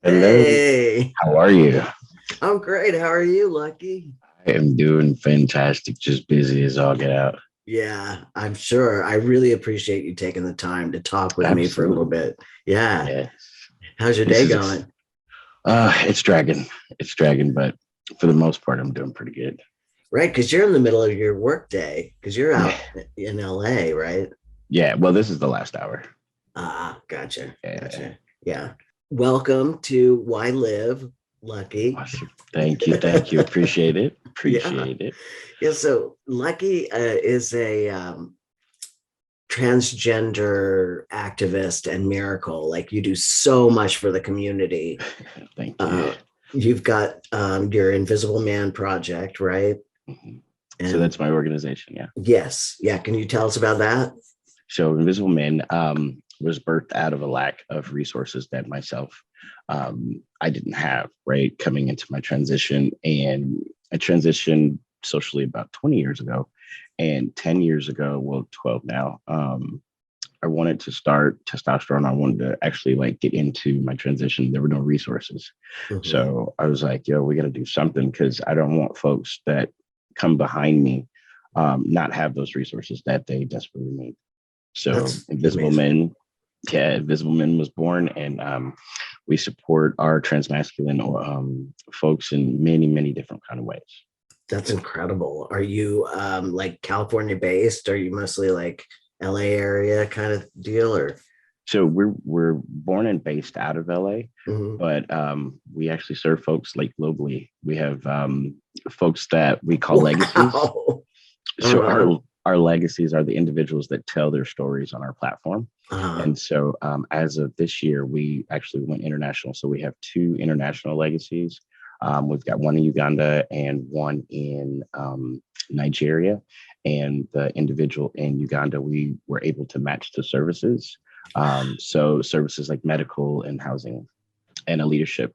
Hello, Hey, how are you? I'm great. How are you, Lucky? I am doing fantastic, just busy as all get out. Yeah, I'm sure. I really appreciate you taking the time to talk with me for a little Absolutely. bit. Yeah. Yes. How's your This day is going? it's dragging. It's dragging, but for the most part I'm doing pretty good. Right, because you're in the middle of your work day because you're Yeah. out in LA, right? Yeah, well this is the last hour. Gotcha. Yeah. Gotcha. Yeah. Welcome to Why Live, Lucky. Awesome. Thank you. Thank you. Appreciate it. Yeah. Appreciate it. Yeah. So Lucky is a transgender activist and miracle. Like you do so much for the community. Thank you. Uh, you've got your Invisible Man project, right? Mhm. So And that's my organization, yeah. yes, yeah. Can you tell us about that? So Invisible Men was birthed out of a lack of resources that myself I didn't have, right? Coming into my transition. And I transitioned socially about 20 years ago. And 10 years ago, well, 12 now, I wanted to start testosterone. I wanted to actually like get into my transition. There were no resources. Mhm. So I was like, yo, we got to do something because I don't want folks that come behind me not have those resources that they desperately need. So That's amazing. Invisible Men was born, and we support our transmasculine folks in many, many different kind of ways. That's incredible. Are you like California based? Are you mostly like LA area kind of deal or? So we're born and based out of LA, Mhm. but we actually serve folks like globally. We have folks that we call legacies. Wow. So Uh-huh. our legacies are the individuals that tell their stories on our platform. Uh-huh. And so as of this year, we actually went international. So we have two international legacies. We've got one in Uganda and one in Nigeria. And the individual in Uganda, we were able to match the services. So services like medical and housing and a leadership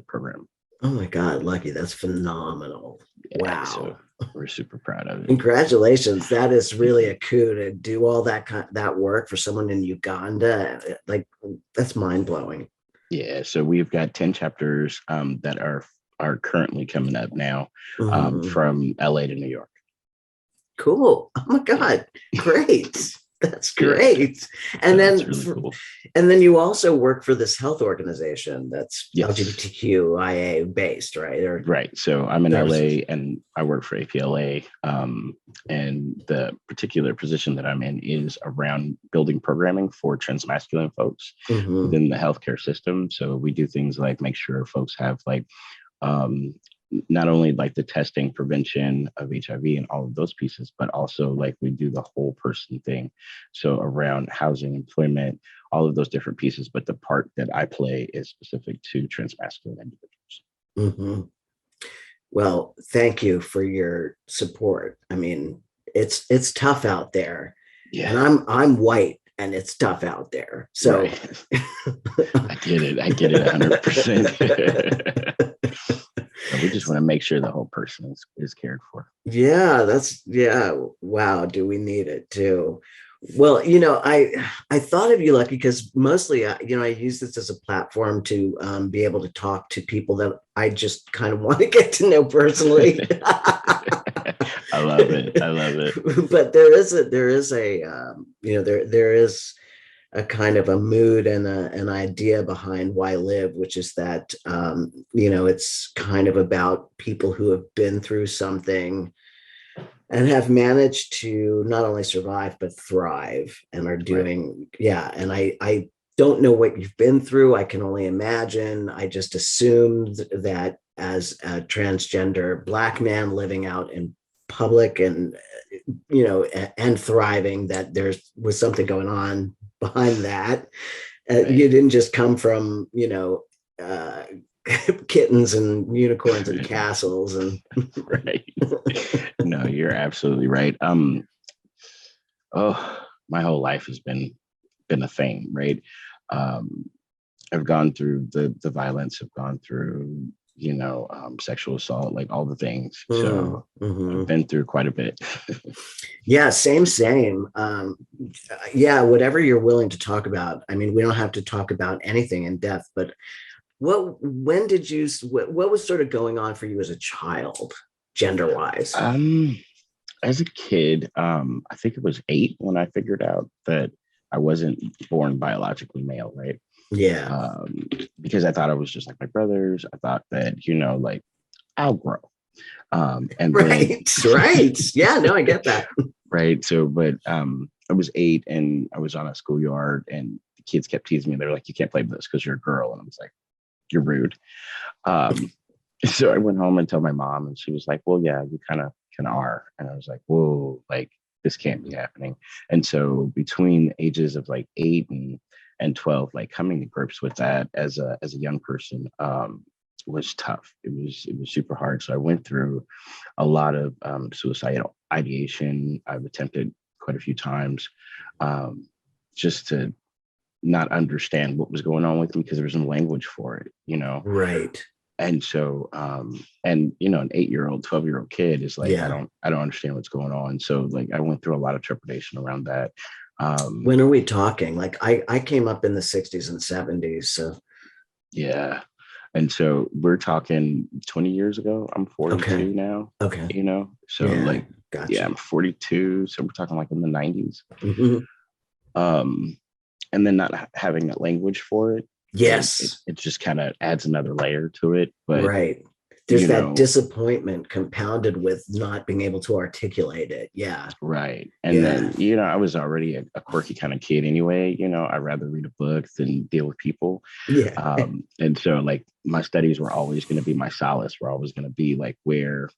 program. Oh my God, Lucky, that's phenomenal. Yeah, so Wow. we're super proud of it. Congratulations. That is really a coup to do all that work for someone in Uganda. Like that's mind blowing. Yeah, so we've got 10 chapters that are currently coming up now Mhm. from LA to New York. Cool. Oh my Yeah, God. Great. That's yeah, great. And so it's then really cool. and then you also work for this health organization that's Yes, LGBTQIA based, right? Or right. So I'm in services. LA and I work for APLA. And the particular position that I'm in is around building programming for transmasculine folks Hmm. within the healthcare system. So we do things like make sure folks have like um, not only like the testing, prevention of HIV and all of those pieces, but also like we do the whole person thing. So around housing, employment, all of those different pieces. But the part that I play is specific to transmasculine individuals. Hmm. Well, thank you for your support. I mean, it's tough out there, Yeah, and I'm white, and it's tough out there. So, right. I get it. I get it 100%. So we just want to make sure the whole person is cared for. yeah, that's yeah. Wow, do we need it too? Well, I thought of you, Lucky, because mostly, I use this as a platform to be able to talk to people that I just kind of want to get to know personally. I love it. I love it. But there is a there is a kind of a mood and an idea behind why live, which is that it's kind of about people who have been through something and have managed to not only survive but thrive and are Right. doing yeah. And I don't know what you've been through. I can only imagine. I just assumed that as a transgender black man living out in public and and thriving, that there was something going on behind that. You Right. didn't just come from uh, kittens and unicorns and castles and Right. No, you're absolutely right. Oh, my whole life has been a thing, right? Um, I've gone through the violence, I've gone through sexual assault, like all the things. So I've Mm-hmm. been through quite a bit. Yeah, same. Yeah, whatever you're willing to talk about. I mean, we don't have to talk about anything in depth, but when did what was sort of going on for you as a child, gender wise? um, as a kid, I think it was 8 when I figured out that I wasn't born biologically male, right? Yeah. Um, because I thought I was just like my brothers. I thought that, like I'll grow. And then Right, right. Yeah, no, I get that. right. So, but I was 8 and I was on a schoolyard and the kids kept teasing me. They were like, "You can't play with this because you're a girl." And I was like, "You're rude." Um, so I went home and told my mom, and she was like, "Well, yeah, you kind of are." And I was like, "Whoa, like this can't be happening." And so between ages of like 8 and 12, like coming to grips with that as a young person was tough. It was super hard. So I went through a lot of suicidal ideation. I've attempted quite a few times, just to not understand what was going on with me because there was no language for it. Right. And so and an 8-year-old 12-year-old kid is like, I Yeah. don't I don't understand what's going on. So like I went through a lot of trepidation around that. When are we talking? Like I came up in the 60s and 70s. So Yeah. And so we're talking 20 years ago. I'm okay. 42 now, Okay. So Yeah, like, yeah, gotcha. I'm 42. So we're talking like in the 90s. Mhm. Um, and then not having that language for it, Yes. it just kind of adds another layer to it. But, Right. There's you that know, disappointment compounded with not being able to articulate it. Yeah. right. And Yeah. then, I was already a quirky kind of kid anyway. I'd rather read a book than deal with people. Yeah. And so like my studies were always going to be my solace, were always going to be like where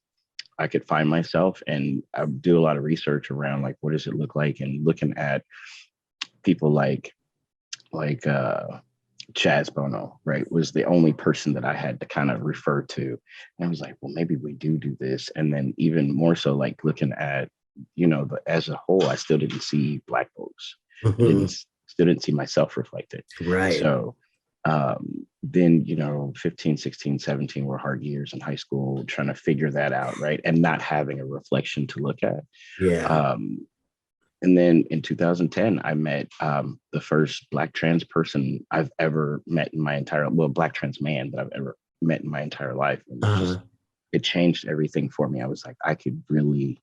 I could find myself. And I do a lot of research around like what does it look like, and looking at people like Chaz Bono, right, was the only person that I had to kind of refer to. And I was like, well, maybe we do this. And then even more so, like looking at, as a whole, I still didn't see Black folks. I Mhm. didn't still didn't see myself reflected. Right. So then, 15, 16, 17 were hard years in high school, trying to figure that out, right? And not having a reflection to look at. Yeah. Um, and then in 2010, I met the first Black trans person I've ever met in my Black trans man that I've ever met in my entire life. And Uh-huh. it changed everything for me. I was like, I could really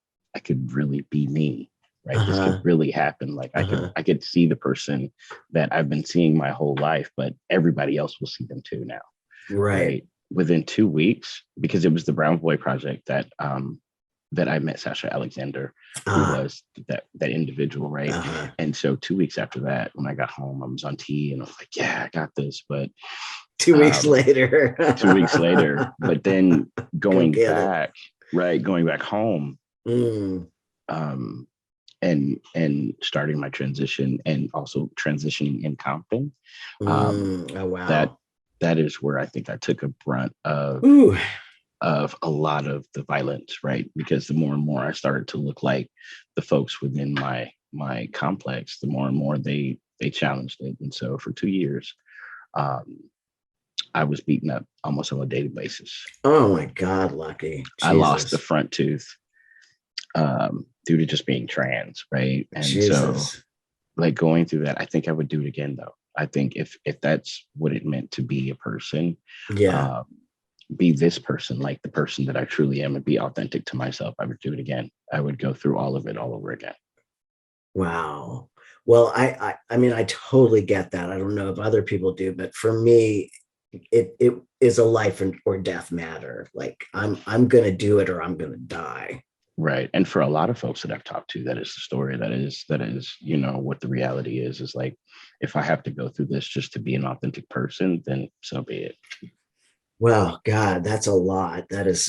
be me, right? This could Uh-huh. really happen. Like Uh-huh. I could see the person that I've been seeing my whole life, but everybody else will see them too now, Right. right? Within 2 weeks, because it was the Brown Boy Project that I met Sasha Alexander, who Uh, was that individual, right? uh-huh. And so 2 weeks after that, when I got home, I was on T and I was like, yeah, I got this. But 2 weeks um, later. 2 weeks later, but then Go going get it. back, right, going back home, Mm, um, and starting my transition and also transitioning in Compton, um, oh that wow. that is where I think I took a brunt Ooh. of a lot of the violence, right? Because the more and more I started to look like the folks within my complex, the more and more they challenged it. And so for 2 years, um, I was beaten up almost on a daily basis. Oh my God, Lucky. I lost the Jesus. front tooth due to just being trans, right? And so Jesus. like going through that, I think I would do it again though. I think if that's what it meant to be a person, Yeah. um, be this person, like the person that I truly am, and be authentic to myself, I would do it again. I would go through all of it all over again. Wow. Well, I mean, I totally get that. I don't know if other people do, but for me, it is a life or death matter. Like I'm gonna do it or I'm gonna die. Right. And for a lot of folks that I've talked to, that is the story. That is, what the reality is like, if I have to go through this just to be an authentic person, then so be it. Well, God, that's a lot. That's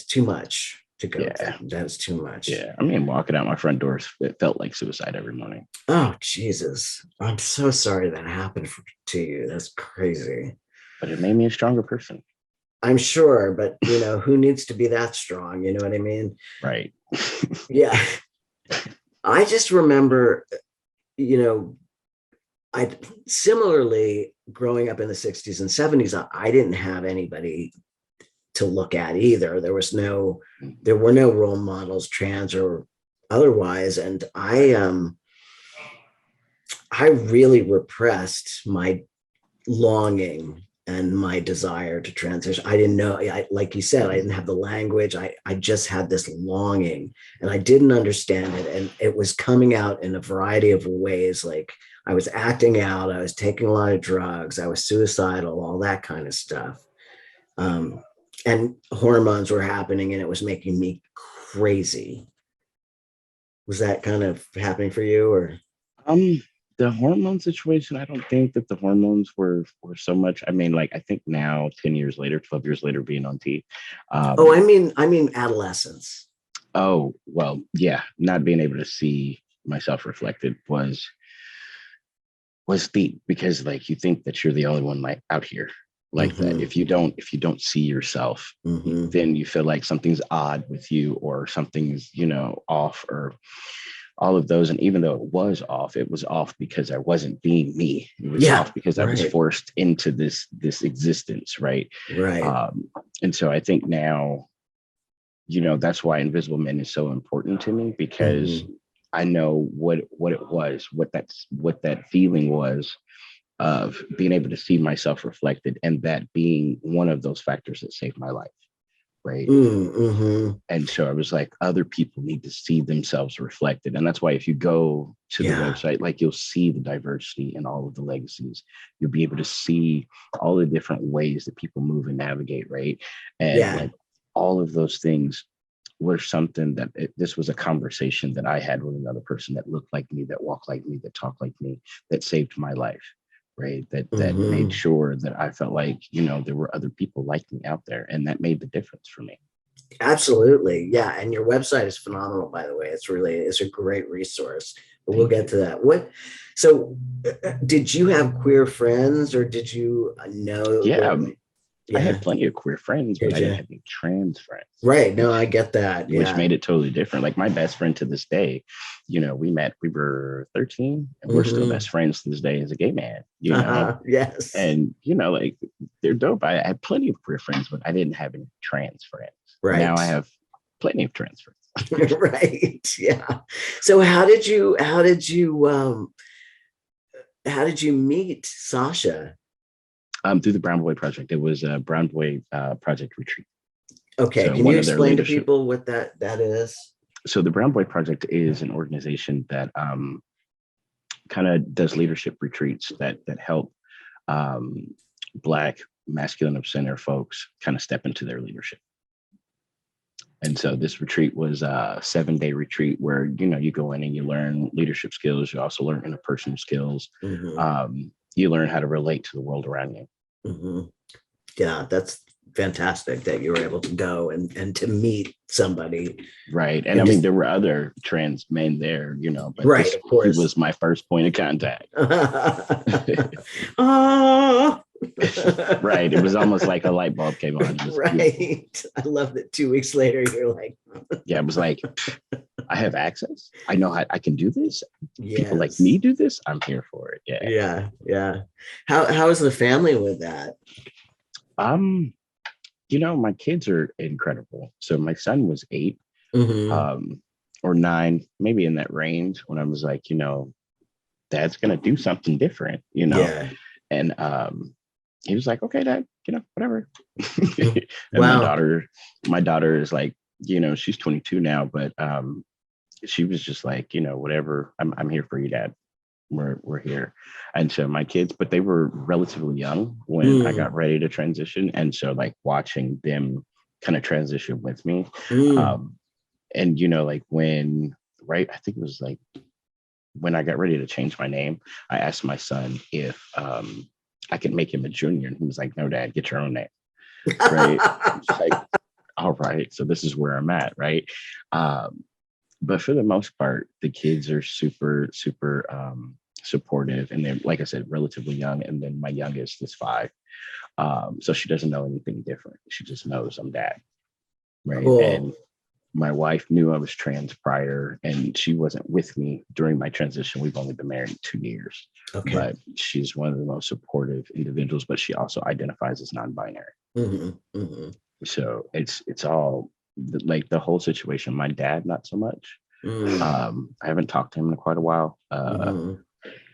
too much to go through. Yeah. That's too much. Yeah. I mean, walking out my front doors, it felt like suicide every morning. Oh, Jesus. I'm so sorry that happened to you. That's crazy. But it made me a stronger person. I'm sure, but who needs to be that strong? You know what I mean? Right. Yeah. I just remember, you know, I similarly, growing up in the 60s and 70s, I didn't have anybody to look at either. There were no role models, trans or otherwise. And I really repressed my longing and my desire to transition. I didn't know, like you said, I didn't have the language. I just had this longing and I didn't understand it. And it was coming out in a variety of ways. Like I was acting out, I was taking a lot of drugs, I was suicidal, all that kind of stuff. Um, and hormones were happening and it was making me crazy. Was that kind of happening for you or? Um, the hormone situation, I don't think that the hormones were so much. I mean, like I think now, 10 years later, 12 years later, being on T. Oh, I mean adolescence. Oh, well, yeah, not being able to see myself reflected was deep because like you think that you're the only one like out here like that. Mm-hmm. If you don't see yourself, Mm-hmm. then you feel like something's odd with you or something's, off or all of those. And even though it was off because I wasn't being me. It was Yeah, off because I was right, forced into this existence, right? right. And so I think now, that's why Invisible Men is so important to me because Mm-hmm. I know what it was, what that feeling was of being able to see myself reflected, and that being one of those factors that saved my life, right? Mm-hmm. And so I was like, other people need to see themselves reflected, and that's why if you go to the Yeah, website, like you'll see the diversity in all of the legacies. You'll be able to see all the different ways that people move and navigate, right? And yeah, like all of those things were something that this was a conversation that I had with another person that looked like me, that walked like me, that talked like me, that saved my life, right? That made mm-hmm. sure that I felt like, there were other people like me out there, and that made the difference for me. Absolutely. Yeah. And your website is phenomenal, by the way. It's a great resource. But we'll Thank get you. to that. So did you have queer friends or did you know Yeah, that? I Yeah. had plenty of queer friends, but Did I didn't you? have any trans friends, Right. No, I which get that. which Yeah. made it totally different. Like my best friend to this day, we met, we were 13, and we're still Mm-hmm. best friends to this day as a gay man. Yes. And like they're dope. I had plenty of queer friends, but I didn't have any trans friends. Now Right. I have plenty of trans friends. Right. Yeah. So how did you meet Sasha? Through the Brown Boy Project. It was a Brown Boy Project retreat. Okay. So Can you one of their explain to leadership. people what that is? So the Brown Boy Project is an organization that kind of does leadership retreats that help um, Black masculine of center folks kind of step into their leadership. And so this retreat was a 7-day retreat where, you go in and you learn leadership skills. You also learn interpersonal skills. Mm-hmm. You learn how to relate to the world around you. Mm-hmm. Yeah, that's fantastic that you were able to go and to meet somebody Right. And I and mean, just there were other trans men there, but right, of he course. was my first point of contact. Oh, Right. It was almost like a light bulb came on. It was beautiful. right. I love that 2 weeks later you're like, Yeah. It was like, I have access. I know I can do this. People like me yes. do this. I'm here for it. Yeah. Yeah, yeah. How is the family with that? Um, my kids are incredible. So my son was 8, Mm-hmm. or 9, maybe in that range when I was like, dad's gonna do something different. Yeah. And he was like, okay, dad, whatever. And my Wow. daughter, is like, she's 22 now, but she was just like, whatever, I'm here for you, dad. We're here. And so my kids, but they were relatively young when I Mm, got ready to transition. And so like watching them kind of transition with me. mm. Um, and like when, right, I think it was like when I got ready to change my name, I asked my son if I could make him a junior. And he was like, no, dad, get your own name. Right. Like, all right. So this is where I'm at. Right. Um, but for the most part, the kids are super, super supportive. And they're, like I said, relatively young. And then my youngest is 5. So she doesn't know anything different. She just knows I'm dad. Right. And Cool. my wife knew I was trans prior, and she wasn't with me during my transition. We've only been married 2 years, Okay. but she's one of the most supportive individuals, but she also identifies as non-binary. So it's all like the whole situation. My dad, not so much. I haven't talked to him in quite a while.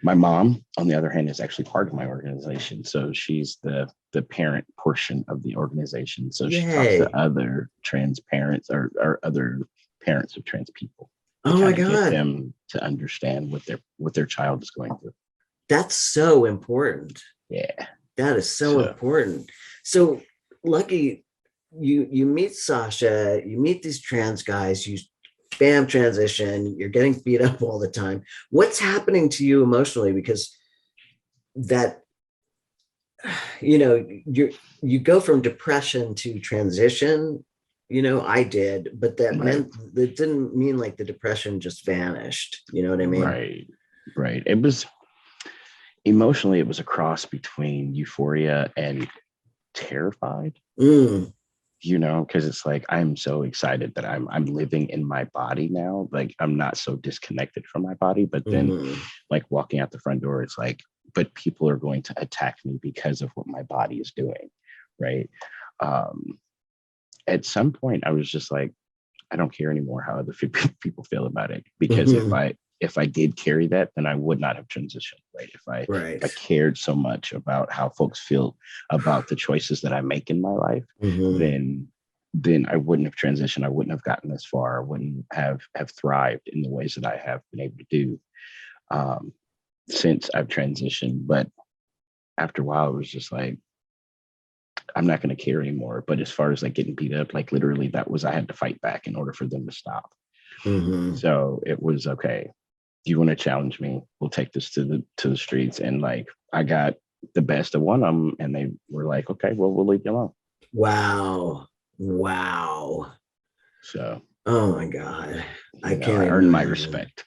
My mom, on the other hand, is actually part of my organization. So she's the parent portion of the organization. So she talks to other trans parents or other parents of trans people to Oh my kind of get God. them to understand what their child is going through. That's so important. Yeah. That is so important. So Lucky, you meet Sasha, you meet these trans guys, you bam, transition, you're getting beat up all the time. What's happening to you emotionally? Because that, you go from depression to transition. I did, but that didn't mean like the depression just vanished. You know what I mean? Right. It was emotionally, it was a cross between euphoria and terrified. Because it's like, I'm so excited that I'm living in my body now. Like, I'm not so disconnected from my body. But then like walking out the front door, it's like, but people are going to attack me because of what my body is doing. Right. At some point I was just like, I don't care anymore how other people feel about it, because if I did carry that, then I would not have transitioned. Right. If I cared so much about how folks feel about the choices that I make in my life, then I wouldn't have transitioned. I wouldn't have gotten this far. I wouldn't have thrived in the ways that I have been able to do since I've transitioned. But after a while, it was just like, I'm not going to care anymore. But as far as like getting beat up, like literally I had to fight back in order for them to stop. So it was, okay, you want to challenge me? We'll take this to the streets. And like, I got the best of one of them, and they were like, okay, well, we'll leave you alone. Wow. So, oh my God, I can't I earned my respect.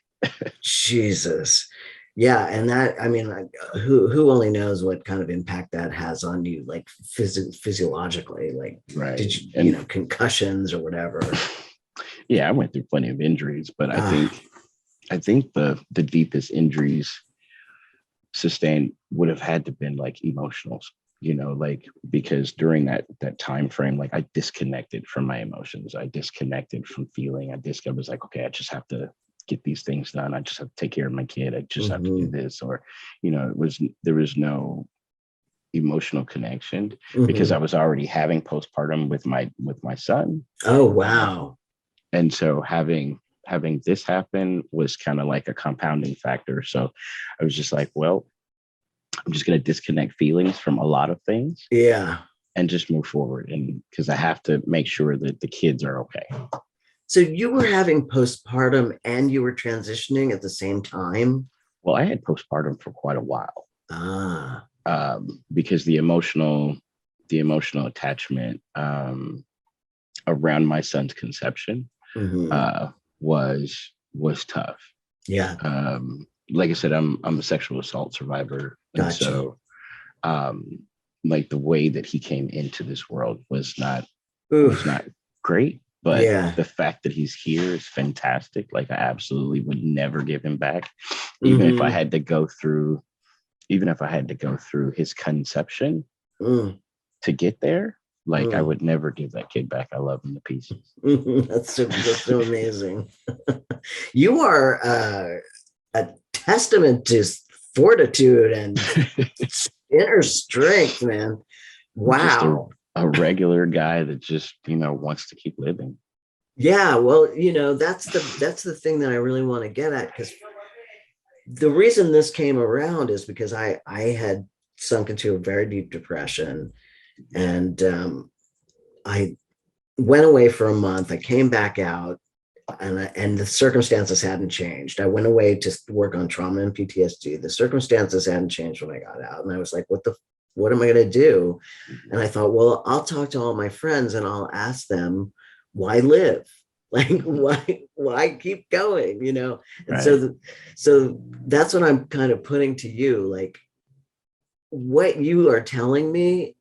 Jesus. Yeah. And that, I mean, like, who only knows what kind of impact that has on you, like physiologically, like, did you, concussions or whatever. Yeah, I went through plenty of injuries, but I think the deepest injuries sustained would have had to been like emotional, like, because during that time frame, like, I disconnected from my emotions. I disconnected from feeling. I was like, okay, I just have to get these things done. I just have to take care of my kid. I just have to do this. Or, there was no emotional connection because I was already having postpartum with my son. Oh, wow. And so having this happen was kind of like a compounding factor. So I was just like, well, I'm just going to disconnect feelings from a lot of things. Yeah. And just move forward. And because I have to make sure that the kids are okay. So you were having postpartum and you were transitioning at the same time? Well, I had postpartum for quite a while. Because the emotional attachment around my son's conception was tough. Yeah. Like I said, I'm a sexual assault survivor. And so like the way that he came into this world was not great. But the fact that he's here is fantastic. Like, I absolutely would never give him back. Even if I had to go through his conception to get there, like, I would never give that kid back. I love him to pieces. That's so amazing. You are a testament to fortitude and inner strength, man. Wow. Just a regular guy that just, wants to keep living. Yeah. Well, that's the thing that I really want to get at, because the reason this came around is because I had sunk into a very deep depression, and I went away for a month. I came back out, and the circumstances hadn't changed. I went away to work on trauma and PTSD. The circumstances hadn't changed when I got out, and I was like, what am I going to do? And I thought, well, I'll talk to all my friends and I'll ask them, why live? Like, why keep going? And so that's what I'm kind of putting to you. Like, what you are telling me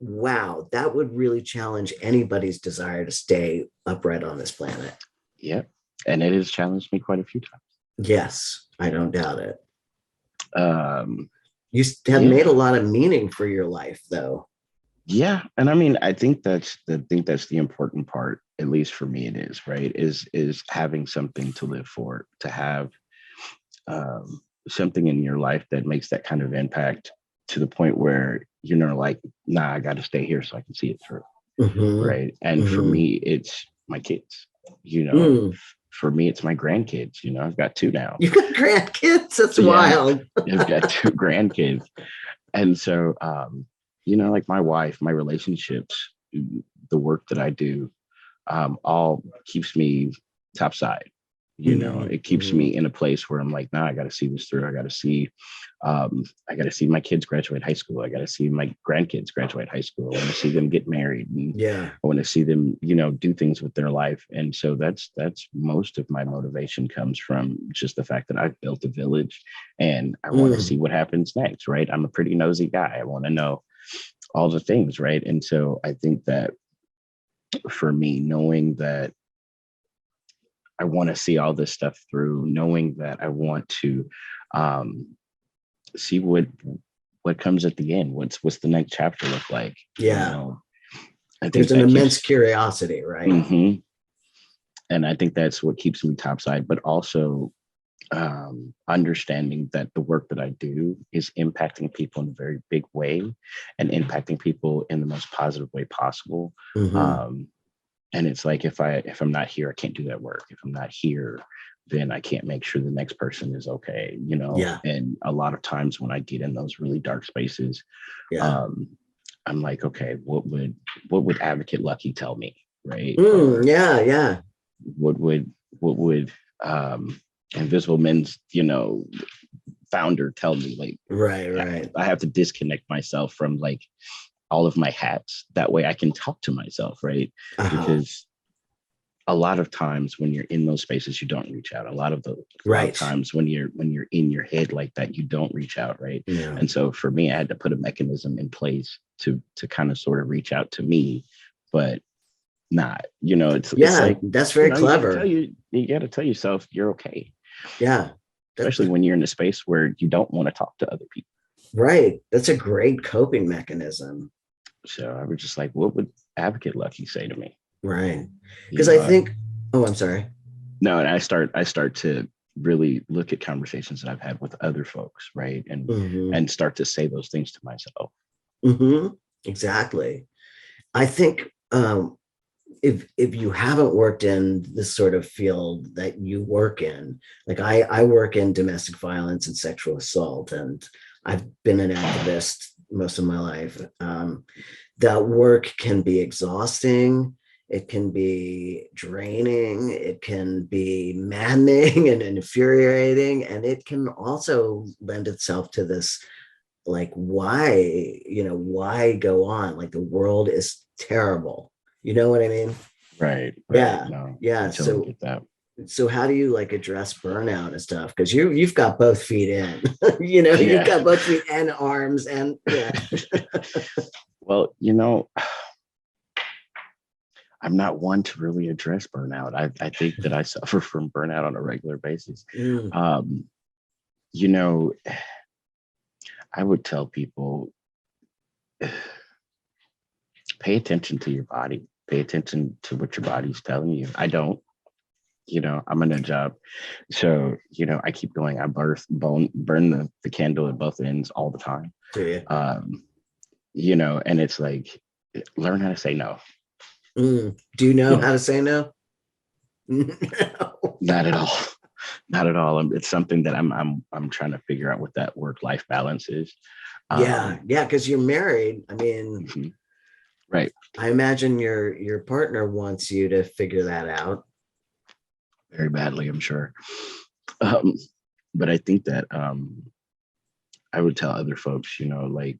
wow, that would really challenge anybody's desire to stay upright on this planet. Yeah. And it has challenged me quite a few times. Yes, I don't doubt it. Um, You have made a yeah. lot of meaning for your life, though. Yeah. And I mean, I think that's the important part, at least for me it is, right? Is having something to live for, to have something in your life that makes that kind of impact to the point where you're not like, nah, I got to stay here so I can see it through. Mm-hmm. Right. And for Mm-hmm. me, it's my kids, you know, Mm. for me, it's my grandkids, I've got two now. You got grandkids? That's Yeah. wild. I've got two grandkids. And so, like my wife, my relationships, the work that I do, all keeps me topside. Mm-hmm. It keeps Mm-hmm. me in a place where I'm like, nah, I got to see this through. I got to see my kids graduate high school. I got to see my grandkids graduate high school. I want to see them get married, and Yeah. I want to see them, do things with their life. And so that's most of my motivation comes from just the fact that I've built a village, and I want to Mm. see what happens next. Right? I'm a pretty nosy guy. I want to know all the things. Right? And so I think that for me, knowing that I want to see all this stuff through, knowing that I want to um, see what comes at the end. What's the next chapter look like? Yeah. I think There's an that immense keeps. curiosity, right? Mhm. And I think that's what keeps me topside, but also understanding that the work that I do is impacting people in a very big way and impacting people in the most positive way possible. Mm-hmm. Um, and it's like if I'm not here, I can't do that work. If I'm not here, then I can't make sure the next person is okay. Yeah. And a lot of times when I get in those really dark spaces, Yeah. um, I'm like, okay, what would Advocate Lucky tell me, right? Mm, Or yeah. Yeah. what would Invisible Men's founder tell me? Like, Right. Right. I have to disconnect myself from like all of my hats. That way I can talk to myself, right? Uh-huh. Because a lot of times when you're in those spaces, you don't reach out. A lot of Right. times when you're in your head like that, you don't reach out, right? Yeah. And so for me, I had to put a mechanism in place to kind of sort of reach out to me, but not. It's Yeah. like, That's very clever. you got to tell yourself you're okay, Yeah. especially when you're in a space where you don't want to talk to other people. Right. That's a great coping mechanism. So I was just like, what would Advocate Lucky say to me? Right. You Because I know, think, oh, I'm sorry. no, and I start to really look at conversations that I've had with other folks, right? And Mm-hmm. and start to say those things to myself. Mm-hmm. Exactly. I think if you haven't worked in this sort of field that you work in, like I work in domestic violence and sexual assault, and I've been an activist most of my life. That work can be exhausting. It can be draining. It can be maddening and infuriating. And it can also lend itself to this like, why go on? Like, the world is terrible. You know what I mean? Right, right. Yeah. No, I Yeah. totally So get that. so how do you like address burnout and stuff? Because you've got both feet in, you've Yeah. got both feet and arms and yeah. Well, I'm not one to really address burnout. I think that I suffer from burnout on a regular basis. Mm, Um, you know, I would tell people, pay attention to your body. Pay attention to what your body's telling you. I don't. I'm in a job. So, I keep going. I burn the candle at both ends all the time. do you? Um, and it's like, learn how to say no. Do you know You know, how to say no? No. not at all. Not at all. It's something that I'm trying to figure out what that work-life balance is. Yeah, Um, yeah, because you're married. I mean, mhm, right. I imagine your partner wants you to figure that out. Very badly, I'm sure. Um, but I think that I would tell other folks, like,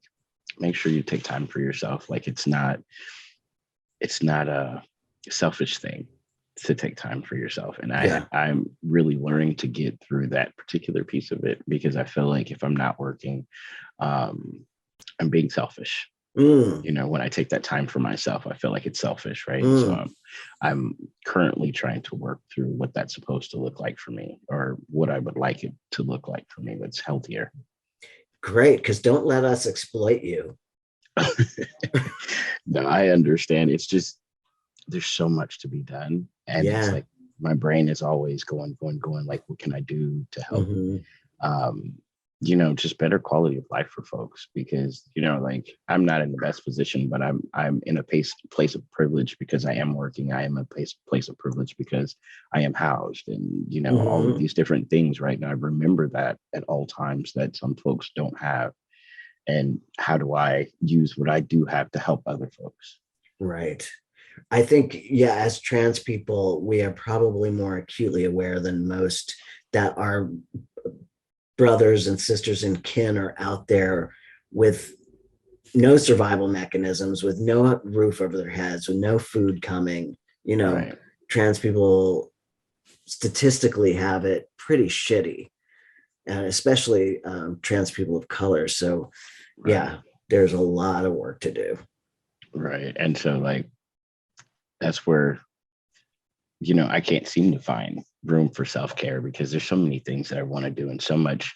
make sure you take time for yourself. Like, it's not a selfish thing to take time for yourself. And Yeah. I'm really learning to get through that particular piece of it, because I feel like if I'm not working, um, I'm being selfish. Mm, When I take that time for myself, I feel like it's selfish, right? And so mm. I'm currently trying to work through what that's supposed to look like for me, or what I would like it to look like for me that's healthier. Great, because don't let us exploit you. No, I understand. It's just there's so much to be done, and it's Yeah. like my brain is always going, like, what can I do to help, Hmm. um just better quality of life for folks, because like, I'm not in the best position, but I'm in a place of privilege because I am working. I am a place of privilege because I am housed, and all of Hmm. these different things, right? Now I remember that at all times, that some folks don't have, and how do I use what I do have to help other folks? Right. I think, yeah, as trans people, we are probably more acutely aware than most that our brothers and sisters and kin are out there with no survival mechanisms, with no roof over their heads, with no food coming. You know, Right. trans people statistically have it pretty shitty, and especially trans people of color. So, Right. yeah, there's a lot of work to do. Right. And so, like, that's where I can't seem to find room for self-care, because there's so many things that I want to do and so much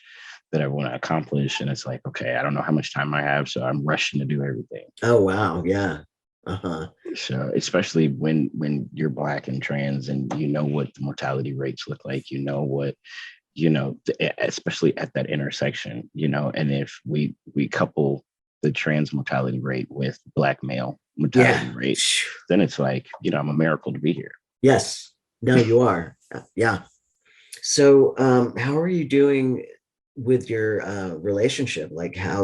that I want to accomplish. And it's like, okay, I don't know how much time I have, so I'm rushing to do everything. Oh, wow. Yeah. Uh-huh. So especially when you're Black and trans, and what the mortality rates look like, what, especially at that intersection, and if we couple the trans mortality rate with Black male Yeah. mortality rate, then it's like, I'm a miracle to be here. Yes. No, you are. Yeah. So, how are you doing with your relationship? Like, how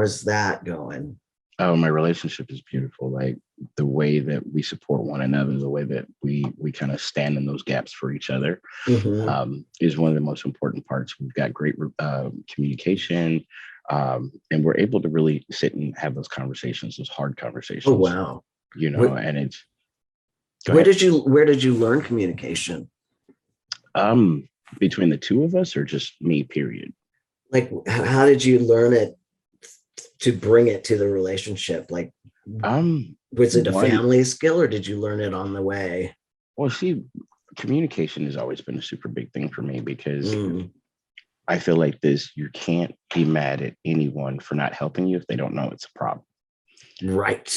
is that going? Oh, my relationship is beautiful. Like, the way that we support one another, the way that we kind of stand in those gaps for each other, Hmm. is one of the most important parts. We've got great communication, and we're able to really sit and have those conversations, those hard Oh, conversations. wow. Where, And it's go ahead. where did you learn communication? Um, Between the two of us, or just me? Period. Like, how did you learn it to bring it to the relationship? Like, Um, was it a One, family skill or did you learn it on the way? well, see, communication has always been a super big thing for me, because Mm, I feel like this: you can't be mad at anyone for not helping you if they don't know it's a problem, right.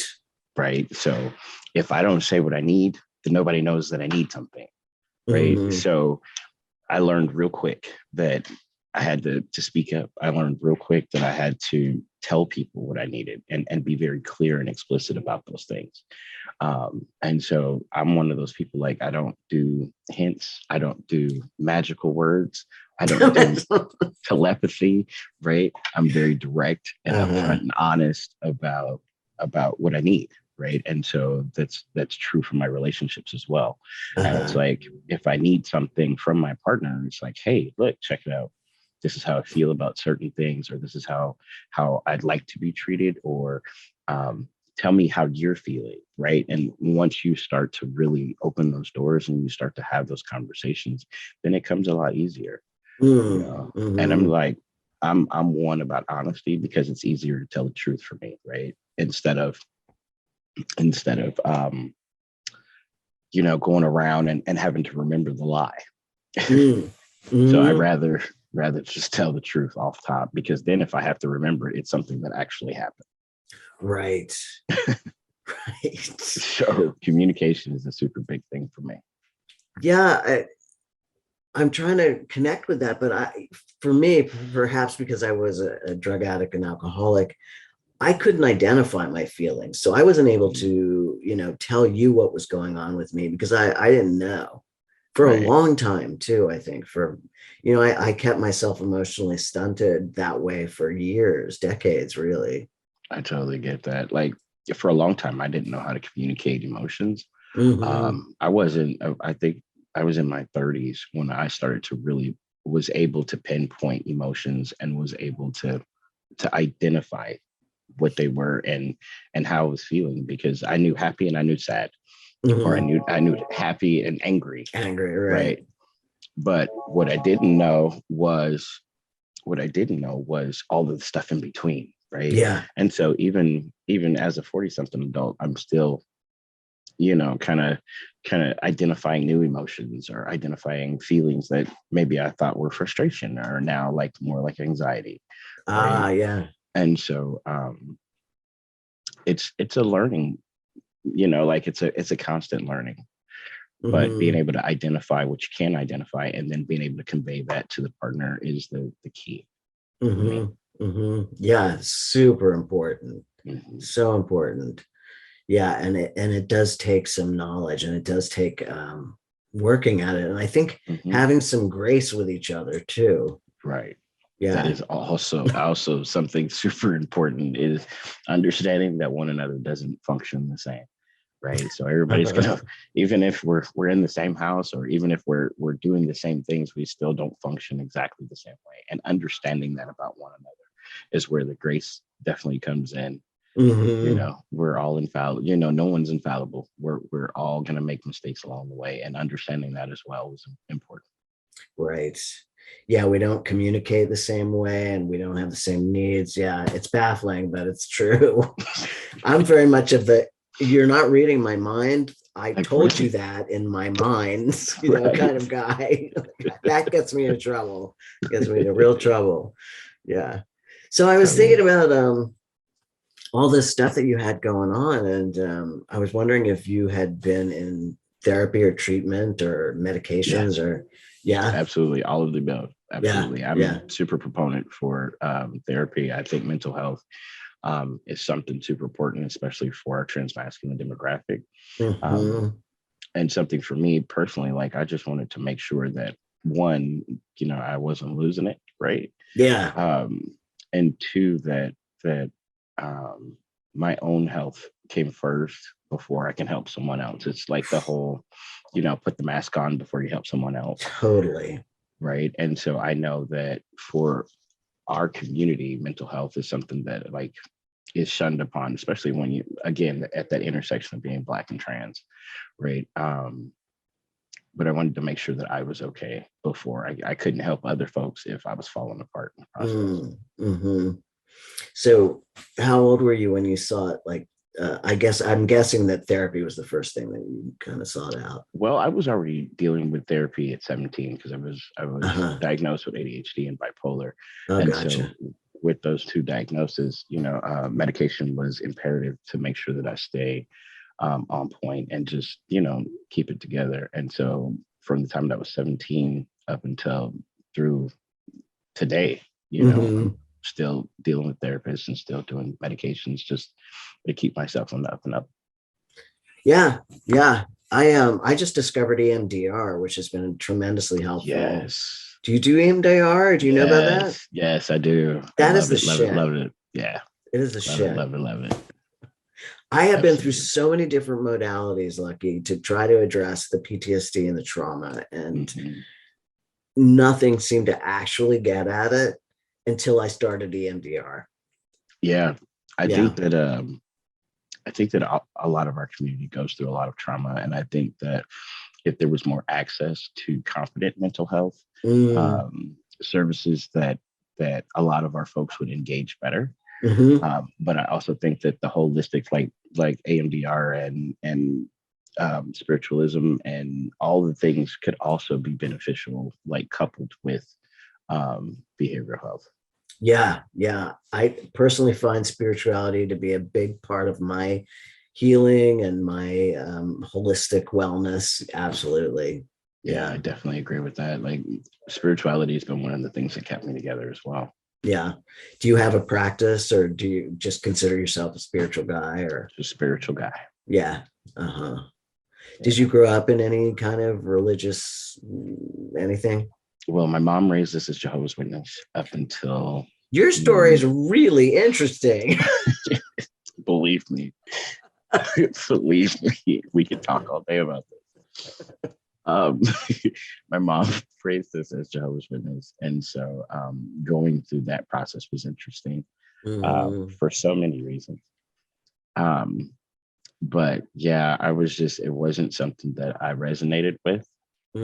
right? So if I don't say what I need, then nobody knows that I need something, right? Hmm. So I learned real quick that I had to speak up. I learned real quick that I had to tell people what I needed, and be very clear and explicit about those things. And so I'm one of those people, like, I don't do hints. I don't do magical words. I don't do telepathy, right? I'm very direct and Uh-huh. upfront and honest about what I need, right? And so that's true for my relationships as well. And it's Uh-huh. like, if I need something from my partner, it's like, hey, look, check it out. This is how I feel about certain things, or this is how I'd like to be treated, or tell me how you're feeling, right? And once you start to really open those doors and you start to have those conversations, then it comes a lot easier. Mm, And I'm hmm. like, I'm one about honesty, because it's easier to tell the truth for me, right? Instead of going around and having to remember the lie. Mm, So I hmm. rather just tell the truth off top, because then if I have to remember it, it's something that actually happened. Right. Right. So communication is a super big thing for me. Yeah, I'm trying to connect with that, but for me, perhaps because I was a drug addict and alcoholic, I couldn't identify my feelings. So I wasn't able Mhm. to, tell you what was going on with me because I didn't know for a Right. long time too. I think I kept myself emotionally stunted that way for years, decades, really. I totally get that. Like, for a long time, I didn't know how to communicate emotions. Hmm. I wasn't, I think I was in my 30s when I started to really was able to pinpoint emotions, and was able to identify what they were, and how I was feeling, because I knew happy and I knew sad, or Hmm. I knew happy and angry, Angry, right? right? But what I didn't know was all of the stuff in between, right? Yeah. And so even as a 40 something adult, I'm still, kind of identifying new emotions or identifying feelings that maybe I thought were frustration are now like more like anxiety, right? Yeah. And so it's a learning, like it's a constant learning, but being Hmm. able to identify what you can identify and then being able to convey that to the partner is the key for Hmm. me. Hmm. Yeah, super important. Mhm. So important. Yeah, and it does take some knowledge, and it does take working at it. And I think Mhm. having some grace with each other too. Right. That Yeah. is also something super important is understanding that one another doesn't function the same, right? So everybody's gonna, even if we're in the same house or even if we're doing the same things, we still don't function exactly the same way. And understanding that about one another is where the grace definitely comes in. Hmm. We're all infallible. No one's infallible. We're all gonna make mistakes along the way, and understanding that as well is important. Right. Yeah, we don't communicate the same way, and we don't have the same needs. Yeah, it's baffling, but it's true. I'm very much of the you're not reading my mind. I Like told you really, that in my mind, kind right? of guy. That gets me in trouble. Gets me into real trouble. Yeah. So I was thinking Totally. about all this stuff that you had going on, and I was wondering if you had been in therapy or treatment or Yeah. medications or yeah, Absolutely, all of the above. yeah, Absolutely, I'm yeah. super proponent for therapy. I think mental health is something super important, especially for our transmasculine demographic, um, Hmm. and something for me personally. Like, I just wanted to make sure that one, I wasn't losing it, right? Yeah, um, and two, that um, my own health came first before I can help someone else. It's like the whole, put the mask on before you help someone else, totally. right? And so I know that for our community, mental health is something that like is shunned upon, especially when you again at that intersection of being Black and trans, right? But I wanted to make sure that I was okay before I couldn't help other folks if I was falling apart in the process. Mm-hmm. So, how old were you when you saw it? Like, I'm guessing that therapy was the first thing that you kind of sought out. Well, I was already dealing with therapy at 17 because I was Uh-huh. diagnosed with ADHD and bipolar, Oh, and so gotcha. with those two diagnoses, medication was imperative to make sure that I stay on point and just keep it together. And so from the time that I was 17 up until through today, Hmm. I'm still dealing with therapists and still doing medications just to keep myself on the up and up. Yeah, yeah. I just discovered EMDR, which has been tremendously helpful. Yes. Do you do EMDR? Do you know about that? Yes, I do. I That is love the it, love it, shit. love it. Yeah, It is the love it, shit. love it, love it. I have been through Absolutely. so many different modalities, Lucky, to try to address the PTSD and the trauma, and Hmm. nothing seemed to actually get at it until I started EMDR. Yeah, I Yeah. think that a lot of our community goes through a lot of trauma, and I think that if there was more access to confident mental health Mm, services, that a lot of our folks would engage better. hmm. But I also think that the holistic, like AMDR and spiritualism and all the things could also be beneficial, like coupled with behavioral health. Yeah, yeah. I personally find spirituality to be a big part of my healing and my holistic wellness. Absolutely. Yeah, Yeah, I definitely agree with that. Like spirituality has been one of the things that kept me together as well. yeah. Do you have a practice, or do you just consider yourself a spiritual guy? Or Just a spiritual guy. yeah. Uh-huh. Did you Yeah. grow up in any kind of religious anything? Well, my mom raised us as Jehovah's Witness up until, Your story is mm, really interesting. believe me, believe me, we could talk all day about this. Um, my mom raised us as Jehovah's Witness, and so going through that process was interesting Hmm. for so many reasons. Um, but yeah, it wasn't something that I resonated with.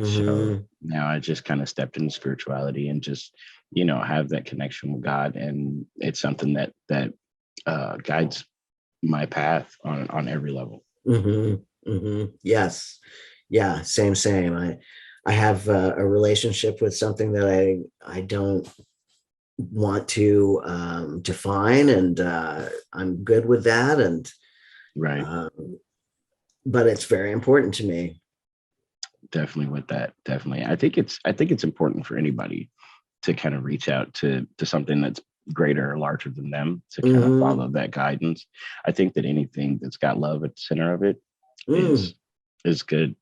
So Hmm. now I just kind of stepped into spirituality and just have that connection with God. And it's something that guides my path on every level. Yes. Yeah. Same. I have a relationship with something that I don't want to define, and I'm good with that. And Right. but it's very important to me. Definitely with that. Definitely. I think it's important for anybody to kind of reach out to something that's greater or larger than them, to kind of Mm-hmm. follow that guidance. I think that anything that's got love at the center of it Mm. is good.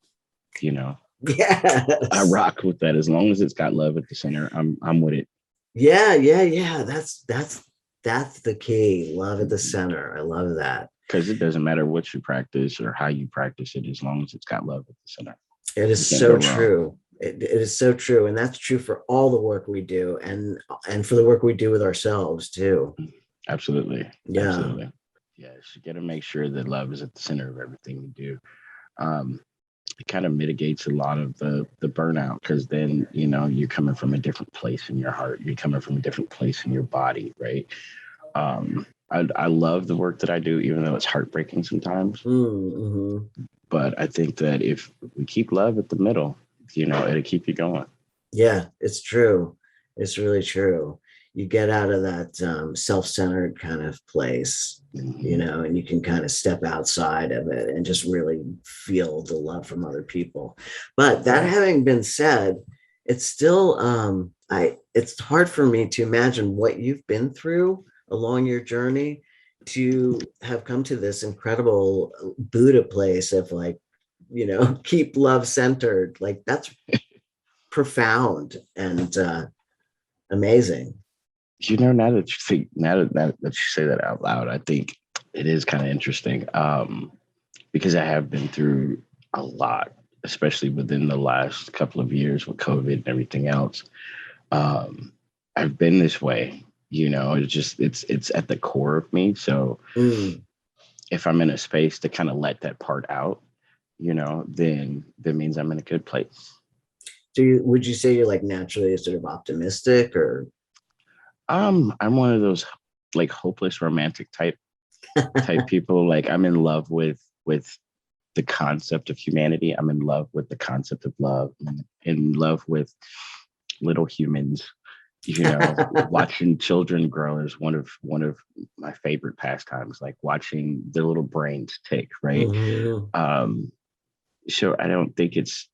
You know, I Yes. rock with that. As long as it's got love at the center, I'm with it. Yeah. That's the key. Love at the center. I love that. Because it doesn't matter what you practice or how you practice it, as long as it's got love at the center. It is You can't go so wrong. true. It is so true, and that's true for all the work we do, and for the work we do with ourselves too. Absolutely. Yeah. Absolutely. Yes, you got to make sure that love is at the center of everything you do. Um, it kind of mitigates a lot of the burnout, because then you're coming from a different place in your heart, you're coming from a different place in your body, right? I love the work that I do, even though it's heartbreaking sometimes. Mm-hmm. But I think that if we keep love at the middle, it'll keep you going. Yeah, it's true. It's really true. You get out of that self-centered kind of place, Hmm. and you can kind of step outside of it and just really feel the love from other people. But that Right. having been said, it's still it's hard for me to imagine what you've been through along your journey to have come to this incredible Buddha place of like, keep love centered. Like that's profound and amazing. Now that you say that out loud, I think it is kind of interesting, because I have bbeen through a lot, especially within the last couple of years with COVID and everything else. Um, I've been this way. It's at the core of me. So Mm. if I'm in a space to kind of let that part out, then that means I'm in a good place. So would you say you're like naturally sort of optimistic or? I'm one of those like hopeless romantic type people. Like, I'm in love with the concept of humanity. I'm in love with the concept of love. I'm in love with little humans. Watching children grow is one of my favorite pastimes. Like watching their little brains tick. Right. Mhm. Um, so I don't think it's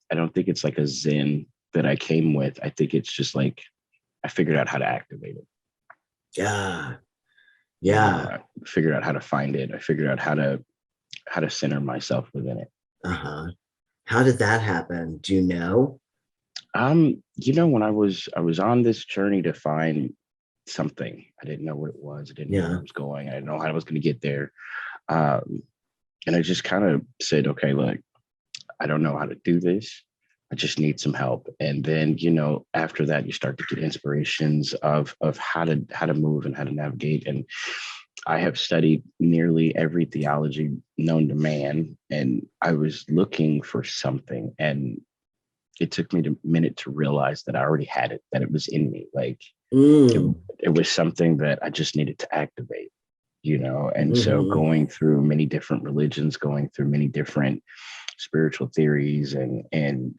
like a zen that I came with. I think it's just like I figured out how to activate it. Yeah. Yeah. I figured out how to find it. I figured out how to center myself within it. Uh-huh. How did that happen? Do you know? When I was on this journey to find something, I didn't know what it was. I didn't know where Yeah. I was going. I didn't know how I was going to get there. Um, and I just kind of said, okay, look, I don't know how to do this. I just need some help. And then, after that, you start to get inspirations of how to move and how to navigate. And I have studied nearly every theology known to man, and I was looking for something. And it took me a minute to realize that I already had it, that it was in me. Like it, Mm. it was something that I just needed to activate. And so Hmm. going through many different religions, going through many different spiritual theories and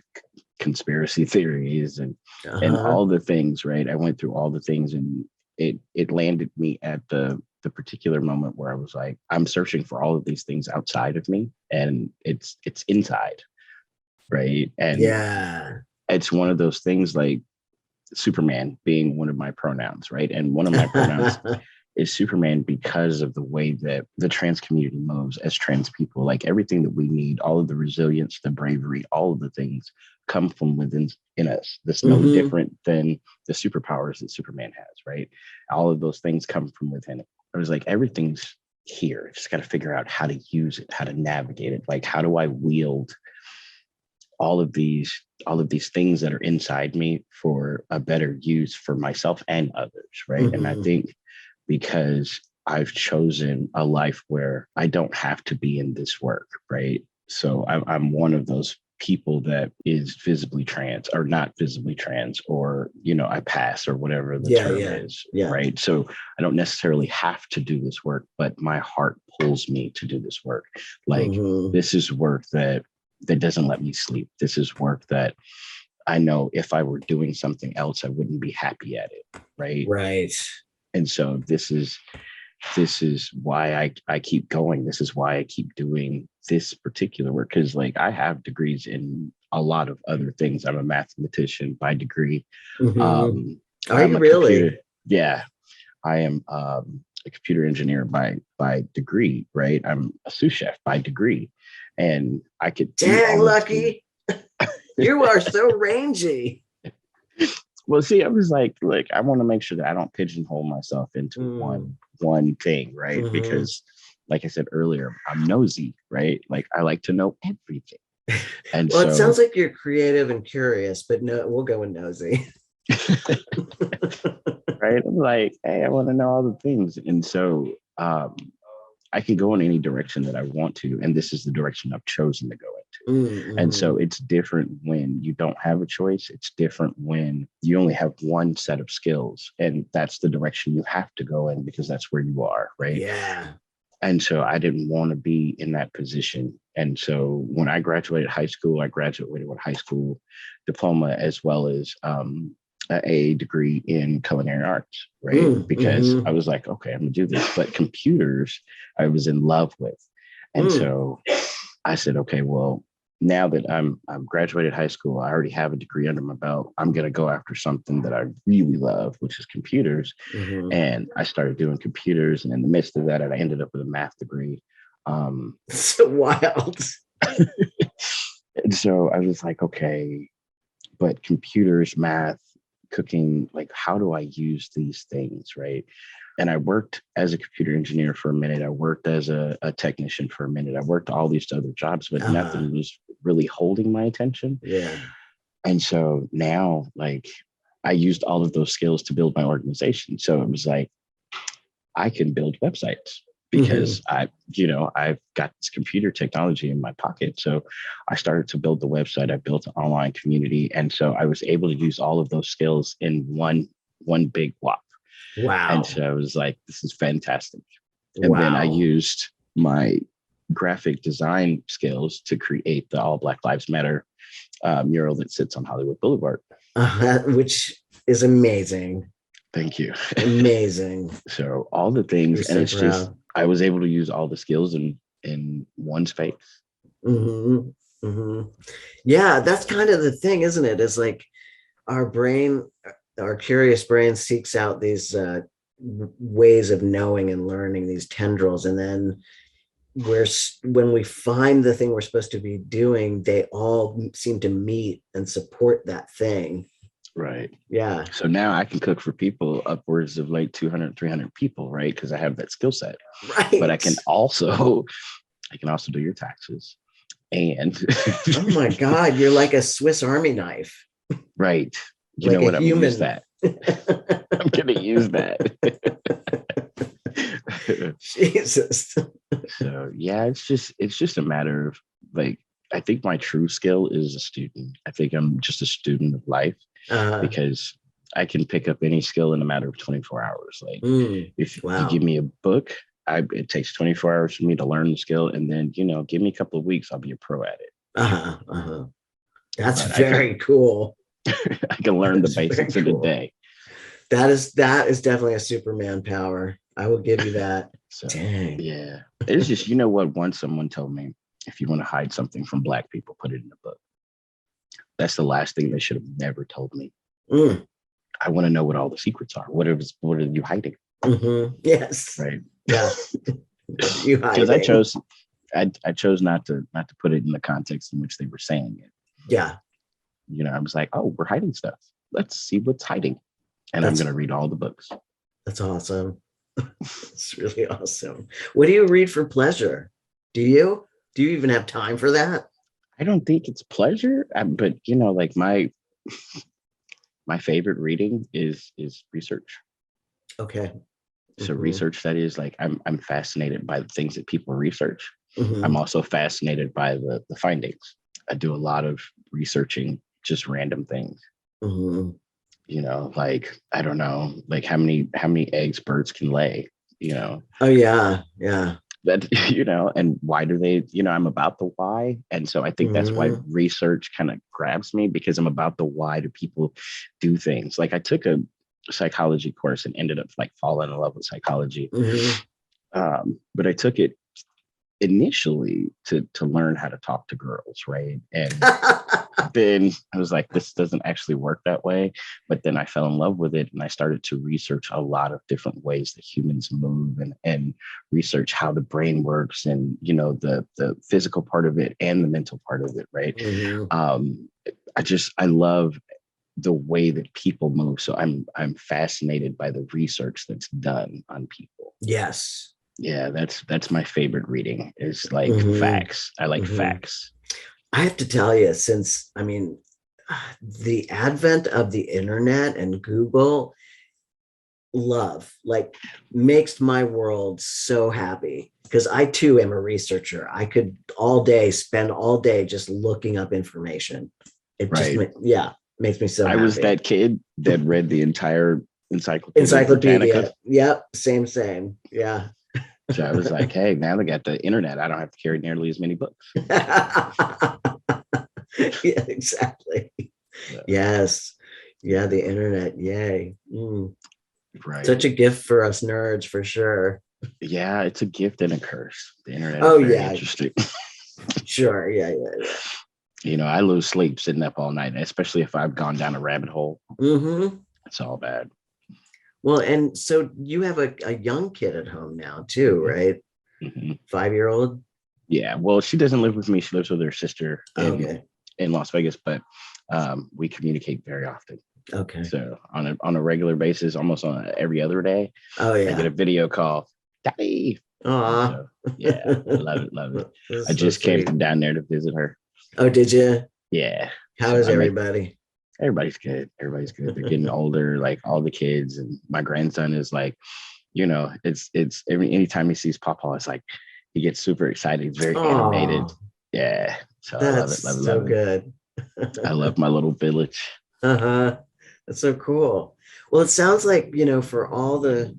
conspiracy theories and Uh-huh. all the things, right? I went through all the things, and it landed me at the particular moment where I was like, I'm searching for all of these things outside of me, and it's inside, right? And Yeah. it's one of those things, like Superman being one of my pronouns, right? And one of my pronouns is Superman because of the way that the trans community moves as trans people. Like everything that we need, all of the resilience, the bravery, all of the things come from within in us. That's no Hmm. different than the superpowers that Superman has, right? All of those things come from within it. I was like, everything's here. I just got to figure out how to use it, how to navigate it. Like, how do I wield all of these things that are inside me for a better use for myself and others, right? And I Hmm. think because I've chosen a life where I don't have to be in this work, right? So I'm one of those people that is visibly trans or not visibly trans, or, I pass or whatever the Yeah, term yeah, is. yeah. Right. So I don't necessarily have to do this work, but my heart pulls me to do this work. Like, this is work that doesn't let me sleep. This is work that I know if I were doing something else, I wouldn't be happy at it. Right. Right. And so this is why I keep going. This is why I keep doing this particular work. Because like I have degrees in a lot of other things. I'm a mathematician by degree. Are I'm you a really? computer. Yeah, I am a computer engineer by degree. Right. I'm a sous chef by degree, and I could do Dang, all of the. Lucky. You are so rangy. Well, see, I was like, I want to make sure that I don't pigeonhole myself into one thing, right? Because, like I said earlier, I'm nosy, right? Like I like to know everything, and Well, it so sounds like you're creative and curious, but no, we'll go with nosy. right, I'm like, hey, I want to know all the things, and so I can go in any direction that I want to, and this is the direction I've chosen to go into. And so it's different when you don't have a choice. It's different when you only have one set of skills, and that's the direction you have to go in because that's where you are, right? Yeah. And so I didn't want to be in that position. And so when I graduated high school, I graduated with a high school diploma as well as a degree in culinary arts, right? Because I was like, okay, I'm gonna do this. But computers, I was in love with. And so I said, okay, well, now that I'm graduated high school, I already have a degree under my belt. I'm gonna go after something that I really love, which is computers. And I started doing computers, and in the midst of that, I ended up with a math degree. So wild. And so I was like, okay, but computers, math, cooking, like how do I use these things, right? And I worked as a computer engineer for a minute. I worked as a technician for a minute. I worked all these other jobs, but nothing was really holding my attention. Yeah. And so now, like, I used all of those skills to build my organization. So it was like, I can build websites because I've got this computer technology in my pocket. So I started to build the website. I built an online community. And so I was able to use all of those skills in one big whop. Wow. And so I was like, this is fantastic. And then I Wow. used my graphic design skills to create the All Black Lives Matter mural that sits on Hollywood Boulevard. Which is amazing. Thank you. Amazing. So all the things, You're and so it's just, proud. I was able to use all the skills in one space. Yeah, that's kind of the thing, isn't it? It's like our brain, our curious brain seeks out these ways of knowing and learning, these tendrils, and then when we find the thing we're supposed to be doing, they all seem to meet and support that thing. Right. Yeah. So now I can cook for people upwards of like 200, 300 people, right? Because I have that skill set. Right. But I can also do your taxes. And oh my God, you're like a Swiss Army knife. Right. You like know what? a I'm gonna use human. that. I'm gonna use that. Jesus. So yeah, it's just a matter of like, I think my true skill is a student. I think I'm just a student of life because I can pick up any skill in a matter of 24 hours. Like if you give me a book, it takes 24 hours for me to learn the skill. And then, give me a couple of weeks, I'll be a pro at it. That's very cool. I can learn the basics in a day. That is definitely a Superman power. I will give you that. So, dang. Yeah. It's just, you know what? Once someone told me, if you want to hide something from Black people, put it in a book. That's the last thing they should have never told me. I want to know what all the secrets are. What are you hiding? Yes. Right. Yeah. You hiding. Because I chose not to put it in the context in which they were saying it. Yeah. I was like, oh, we're hiding stuff. Let's see what's hiding. And I'm going to read all the books. That's awesome. It's really awesome. What do you read for pleasure? Do you even have time for that? I don't think it's pleasure, but like my favorite reading is research. Okay. So research, that is, like, I'm fascinated by the things that people research. Mm-hmm. I'm also fascinated by the findings. I do a lot of researching just random things. Mhm. Like I don't know, like how many eggs birds can lay, you know, Oh yeah, yeah. that and why do they, I'm about the why. And so I think that's why Mhm. research kind of grabs me, because I'm about the why do people do things. Like I took a psychology course and ended up like falling in love with psychology. Mhm. But I took it initially to learn how to talk to girls, right? And then I was like, this doesn't actually work that way. But then I fell in love with it, and I started to research a lot of different ways that humans move, and research how the brain works, and the physical part of it and the mental part of it, right? Mhm. um I love the way that people move. So I'm fascinated by the research that's done on people. Yes. Yeah, that's my favorite reading, is like Mhm. facts. I like Mhm. facts. I have to tell you, since I mean, the advent of the internet and Google, love like makes my world so happy, because I too am a researcher. I could all day spend all day just looking up information. It just Right. yeah, makes me so I was happy. that kid that read the entire Encyclopedia Britannica. Encyclopedia. Yep, same. Yeah. So I was like, hey, now they got the internet. I don't have to carry nearly as many books. Yeah, exactly. So, Yes. Yeah, yeah, the internet. Yay. right. Such a gift for us nerds, for sure. Yeah, it's a gift and a curse. The internet is Oh very yeah, interesting. sure. Yeah. I lose sleep sitting up all night, especially if I've gone down a rabbit hole. Hmm. It's all bad. Well, and so you have a young kid at home now too, Mm-hmm. right? Mm-hmm. 5-year-old. Yeah. Well, she doesn't live with me. She lives with her sister in Okay. Las Vegas, but we communicate very often. Okay. So on a regular basis, almost on every other day, Oh I get a yeah. video call, Daddy. And Aw. so yeah, I love it, love it. I That's so just came sweet. from down there to visit her. Oh, did you? Yeah. How So is I make everybody? everybody's good. Everybody's good. They're getting older, like all the kids. And my grandson is like, it's anytime he sees Papa, it's like he gets super excited. He's very animated. Oh, Yeah. So I love that's it, love it, so love it. good. I love my little village. Uh-huh. That's so cool. Well, it sounds like, for all the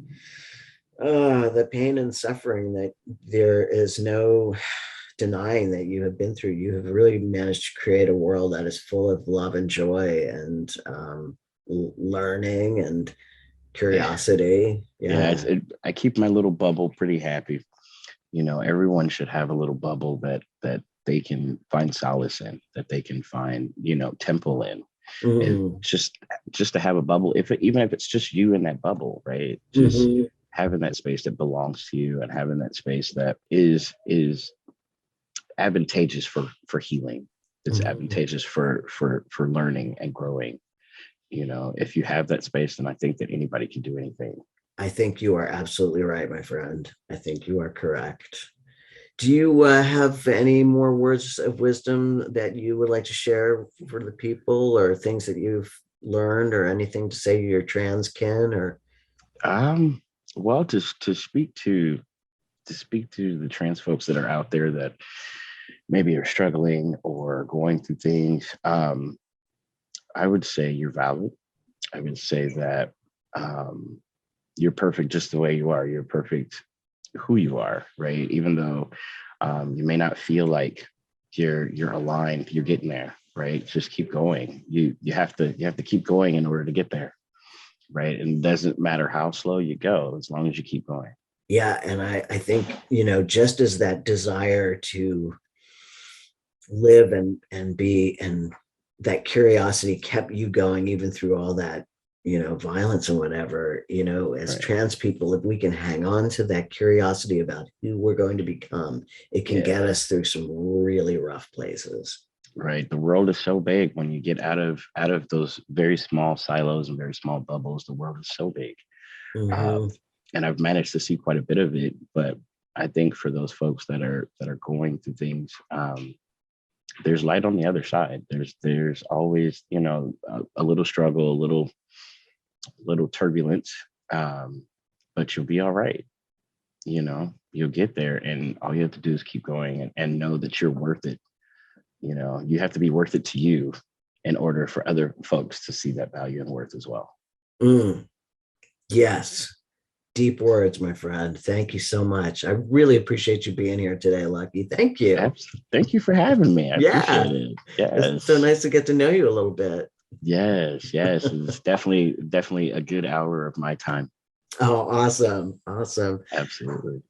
pain and suffering that there is no denying that you have been through, you have really managed to create a world that is full of love and joy and learning and Yeah. curiosity. Yeah. Yeah. I keep my little bubble pretty happy. Everyone should have a little bubble that they can find solace in, that they can find, temple in. It Mm-hmm. just to have a bubble, even if it's just you in that bubble, right? Just Mm-hmm. having that space that belongs to you, and having that space that is advantageous for healing. It's Mm-hmm. advantageous for learning and growing. If you have that space, then I think that anybody can do anything. I think you are absolutely right, my friend. I think you are correct. Do you have any more words of wisdom that you would like to share for the people, or things that you've learned, or anything to say to your trans kin, or Well, to speak to the trans folks that are out there that maybe are struggling or going through things, I would say you're valid. I would say that um, you're perfect just the way you are. You're perfect who you are, right? Even though you may not feel like you're aligned, you're getting there, right? Just keep going. You have to keep going in order to get there, right? And it doesn't matter how slow you go, as long as you keep going. yeah, and I think, just as that desire to live and be, and that curiosity kept you going even through all that, violence and whatever, as Right. trans people, if we can hang on to that curiosity about who we're going to become, it can get Yeah. us through some really rough places. Right. The world is so big. When you get out of those very small silos and very small bubbles, the world is so big. Hmm. Um, and I've managed to see quite a bit of it. But I think for those folks that are going through things, there's light on the other side. There's always, a little struggle, a little turbulence, um, but you'll be all right. You'll get there, and all you have to do is keep going, and know that you're worth it. you have to be worth it to you in order for other folks to see that value and worth as well. Yes. Deep words, my friend. Thank you so much. I really appreciate you being here today, Lucky. Thank you. Absolutely. Thank you for having me. I appreciate it. Yes. It's so nice to get to know you a little bit. Yes. It's definitely a good hour of my time. Oh, awesome. Absolutely.